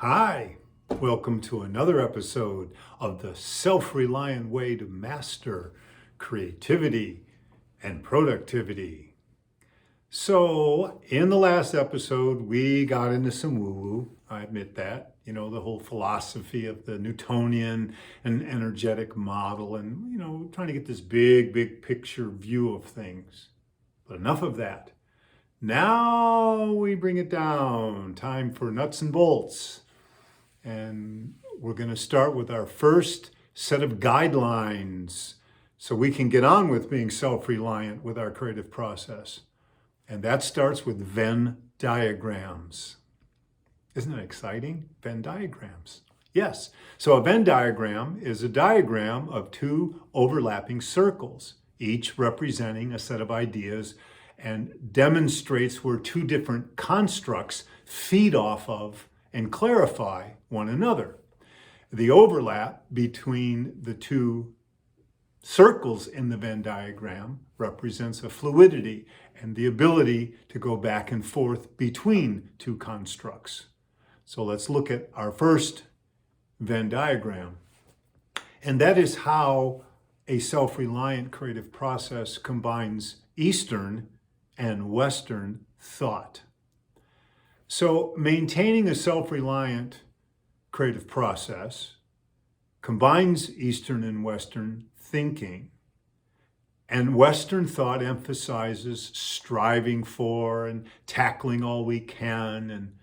Hi, welcome to another episode of the Self-Reliant Way to Master Creativity and Productivity. So, in the last episode, we got into some woo-woo. I admit that. The whole philosophy of the Newtonian and energetic model and, trying to get this big picture view of things. But enough of that. Now we bring it down. Time for nuts and bolts. And we're going to start with our first set of guidelines so we can get on with being self-reliant with our creative process. And that starts with Venn diagrams. Isn't that exciting? Venn diagrams. Yes. So a Venn diagram is a diagram of two overlapping circles, each representing a set of ideas, and demonstrates where two different constructs feed off of and clarify one another. The overlap between the two circles in the Venn diagram represents a fluidity and the ability to go back and forth between two constructs. So let's look at our first Venn diagram. And that is how a self-reliant creative process combines Eastern and Western thought. So maintaining a self-reliant creative process combines Eastern and Western thinking. And Western thought emphasizes striving for and tackling all we can, and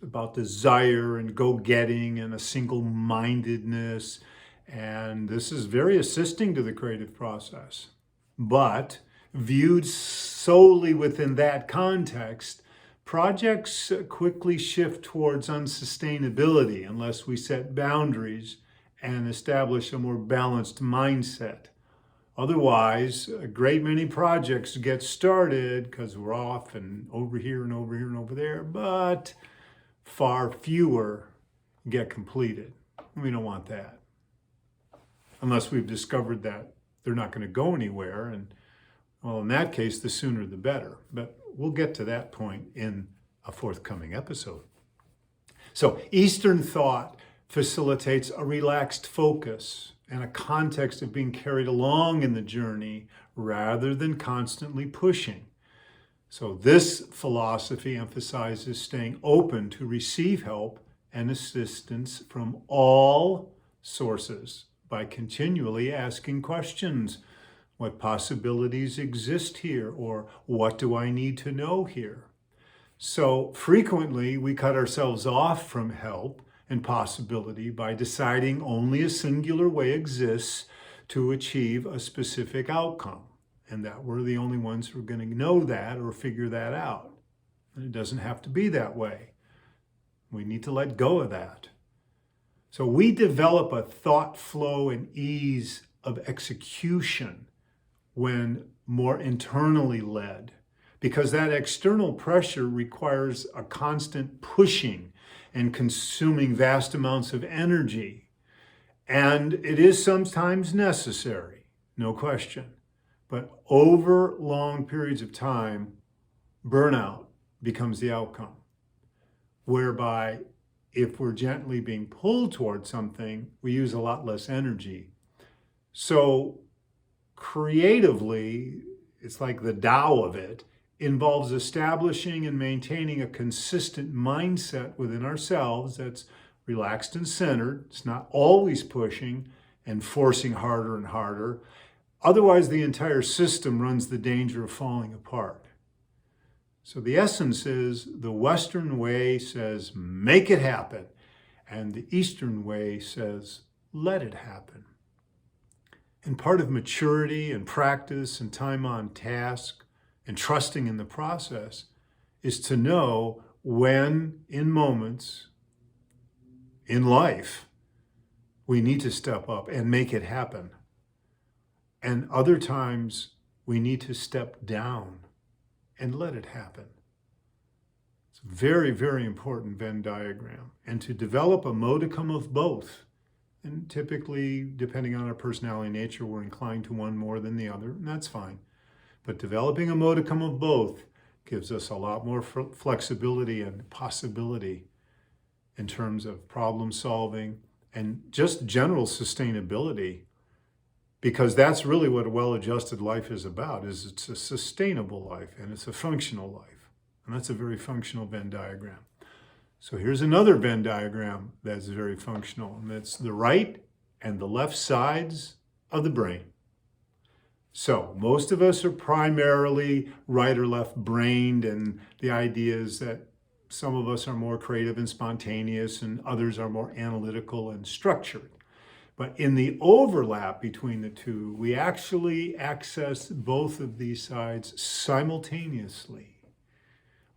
about desire and go-getting and a single-mindedness. And this is very assisting to the creative process. But viewed solely within that context, projects quickly shift towards unsustainability unless we set boundaries and establish a more balanced mindset. Otherwise, a great many projects get started because we're off and over here and over here and over there, but far fewer get completed. We don't want that. Unless we've discovered that they're not going to go anywhere. And well, in that case, the sooner the better. But we'll get to that point in a forthcoming episode. So Eastern thought facilitates a relaxed focus and a context of being carried along in the journey rather than constantly pushing. So this philosophy emphasizes staying open to receive help and assistance from all sources by continually asking questions. What possibilities exist here? Or what do I need to know here? So frequently we cut ourselves off from help and possibility by deciding only a singular way exists to achieve a specific outcome, and that we're the only ones who are going to know that or figure that out. And it doesn't have to be that way. We need to let go of that. So we develop a thought flow and ease of execution when more internally led, because that external pressure requires a constant pushing and consuming vast amounts of energy. And it is sometimes necessary, no question. But over long periods of time, burnout becomes the outcome, whereby if we're gently being pulled towards something, we use a lot less energy. So creatively, it's like the Tao of it, involves establishing and maintaining a consistent mindset within ourselves that's relaxed and centered. It's not always pushing and forcing harder and harder. Otherwise, the entire system runs the danger of falling apart. So the essence is the Western way says, make it happen. And the Eastern way says, let it happen. And part of maturity and practice and time on task and trusting in the process is to know when in moments in life we need to step up and make it happen. And other times we need to step down and let it happen. It's a very important Venn diagram. And to develop a modicum of both. And typically, depending on our personality nature, we're inclined to one more than the other, and that's fine. But developing a modicum of both gives us a lot more flexibility and possibility in terms of problem solving and just general sustainability, because that's really what a well-adjusted life is about, is it's a sustainable life and it's a functional life. And that's a very functional Venn diagram. So here's another Venn diagram that's very functional, and it's the right and the left sides of the brain. So most of us are primarily right or left brained, and the idea is that some of us are more creative and spontaneous and others are more analytical and structured. But in the overlap between the two, we actually access both of these sides simultaneously.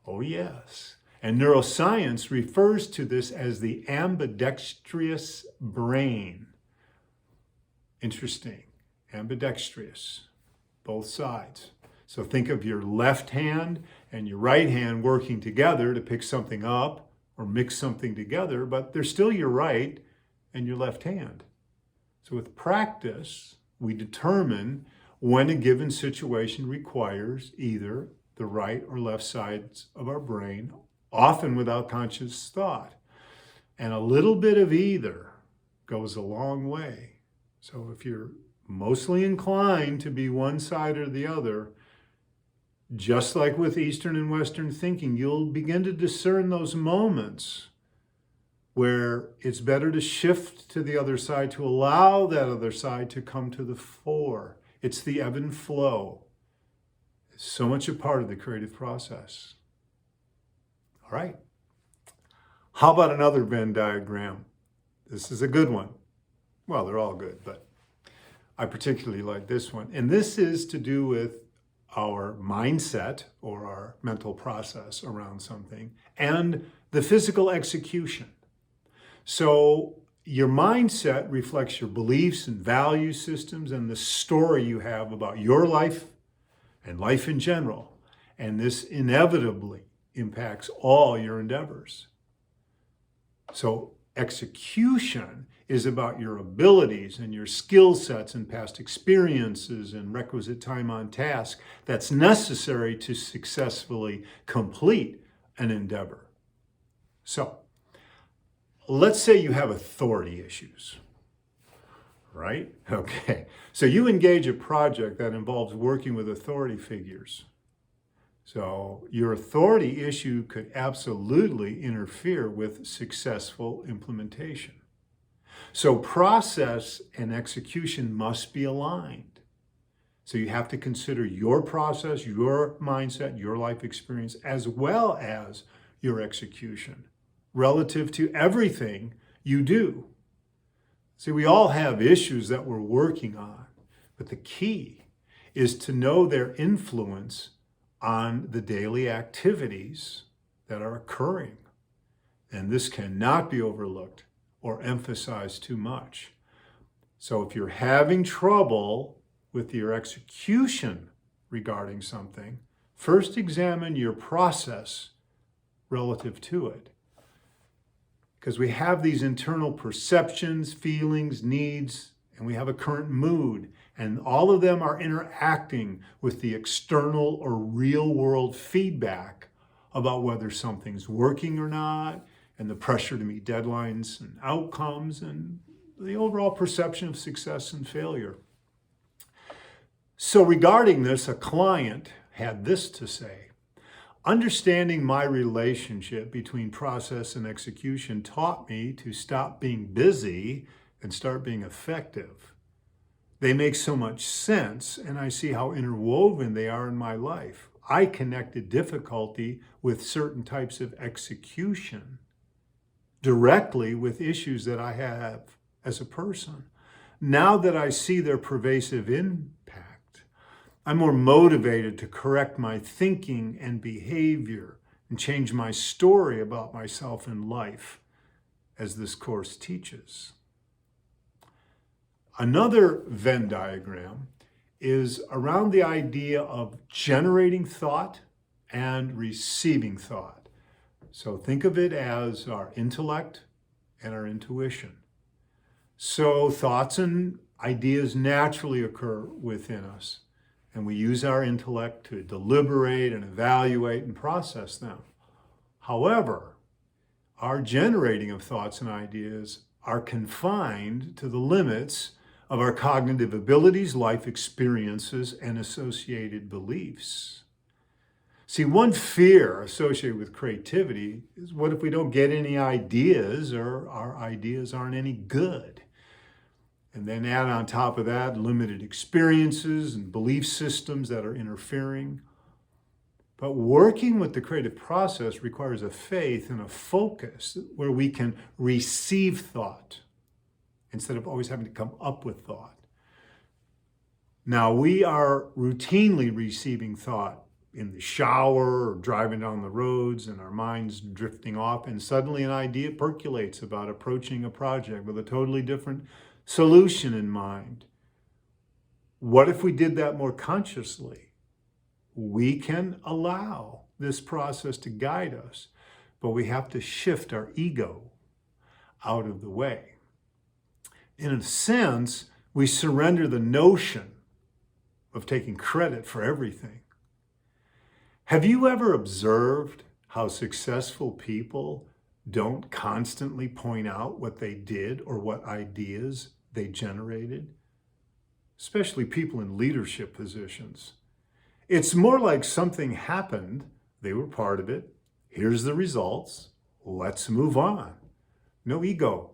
Oh yes. And neuroscience refers to this as the ambidextrous brain. Interesting. Ambidextrous, both sides. So think of your left hand and your right hand working together to pick something up or mix something together, but they're still your right and your left hand. So with practice, we determine when a given situation requires either the right or left sides of our brain, often without conscious thought. And a little bit of either goes a long way. So if you're mostly inclined to be one side or the other, just like with Eastern and Western thinking, you'll begin to discern those moments where it's better to shift to the other side, to allow that other side to come to the fore. It's the ebb and flow. It's so much a part of the creative process. All right. How about another Venn diagram? This is a good one. Well, they're all good, but I particularly like this one. And this is to do with our mindset or our mental process around something and the physical execution. So your mindset reflects your beliefs and value systems and the story you have about your life and life in general. And this inevitably impacts all your endeavors. So execution is about your abilities and your skill sets and past experiences and requisite time on task that's necessary to successfully complete an endeavor. So let's say you have authority issues, right? Okay. So you engage a project that involves working with authority figures. So your authority issue could absolutely interfere with successful implementation. So process and execution must be aligned. So you have to consider your process, your mindset, your life experience, as well as your execution relative to everything you do. See, we all have issues that we're working on, but the key is to know their influence on the daily activities that are occurring. And this cannot be overlooked or emphasized too much. So if you're having trouble with your execution regarding something, first examine your process relative to it. Because we have these internal perceptions, feelings, needs, and we have a current mood, and all of them are interacting with the external or real world feedback about whether something's working or not, and the pressure to meet deadlines and outcomes, and the overall perception of success and failure. So regarding this, a client had this to say: understanding my relationship between process and execution taught me to stop being busy and start being effective. They make so much sense, and I see how interwoven they are in my life. I connected difficulty with certain types of execution directly with issues that I have as a person. Now that I see their pervasive impact, I'm more motivated to correct my thinking and behavior and change my story about myself and life, as this course teaches. Another Venn diagram is around the idea of generating thought and receiving thought. So think of it as our intellect and our intuition. So thoughts and ideas naturally occur within us, and we use our intellect to deliberate and evaluate and process them. However, our generating of thoughts and ideas are confined to the limits of our cognitive abilities, life experiences, and associated beliefs. See, one fear associated with creativity is, what if we don't get any ideas, or our ideas aren't any good? And then add on top of that limited experiences and belief systems that are interfering. But working with the creative process requires a faith and a focus where we can receive thought instead of always having to come up with thought. Now, we are routinely receiving thought in the shower or driving down the roads, and our minds drifting off, and suddenly an idea percolates about approaching a project with a totally different solution in mind. What if we did that more consciously? We can allow this process to guide us, but we have to shift our ego out of the way. In a sense, we surrender the notion of taking credit for everything. Have you ever observed how successful people don't constantly point out what they did or what ideas they generated? Especially people in leadership positions. It's more like something happened, they were part of it, here's the results, let's move on. No ego.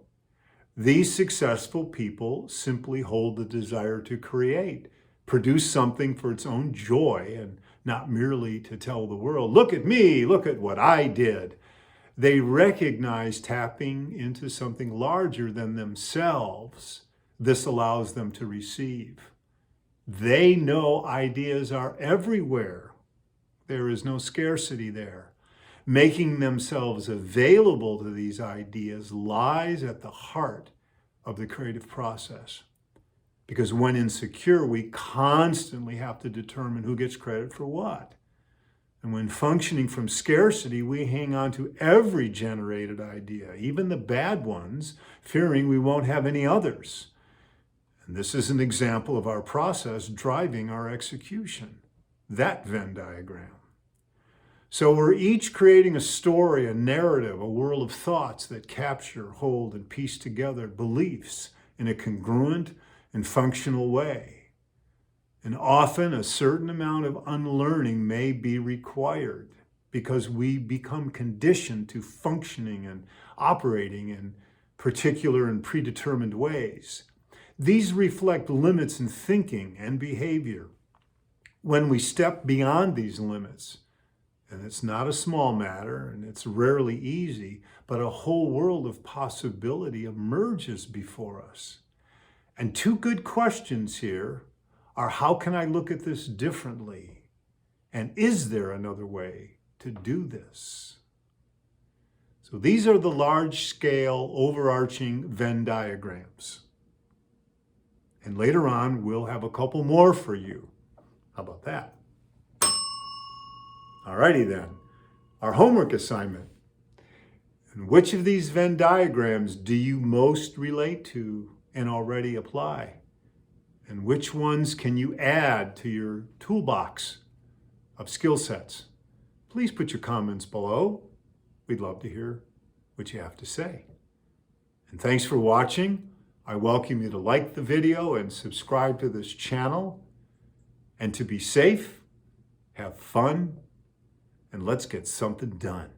These successful people simply hold the desire to create, produce something for its own joy, and not merely to tell the world, look at me, look at what I did. They recognize tapping into something larger than themselves. This allows them to receive. They know ideas are everywhere. There is no scarcity there. Making themselves available to these ideas lies at the heart of the creative process. Because when insecure, we constantly have to determine who gets credit for what. And when functioning from scarcity, we hang on to every generated idea, even the bad ones, fearing we won't have any others. And this is an example of our process driving our execution, that Venn diagram. So we're each creating a story, a narrative, a whirl of thoughts that capture, hold, and piece together beliefs in a congruent and functional way. And often a certain amount of unlearning may be required because we become conditioned to functioning and operating in particular and predetermined ways. These reflect limits in thinking and behavior. When we step beyond these limits, and it's not a small matter, and it's rarely easy, but a whole world of possibility emerges before us. And two good questions here are, how can I look at this differently? And is there another way to do this? So these are the large-scale, overarching Venn diagrams. And later on, we'll have a couple more for you. How about that? Alrighty then, our homework assignment. And which of these Venn diagrams do you most relate to and already apply? And which ones can you add to your toolbox of skill sets? Please put your comments below. We'd love to hear what you have to say. And thanks for watching. I welcome you to like the video and subscribe to this channel. And to be safe, have fun, and let's get something done.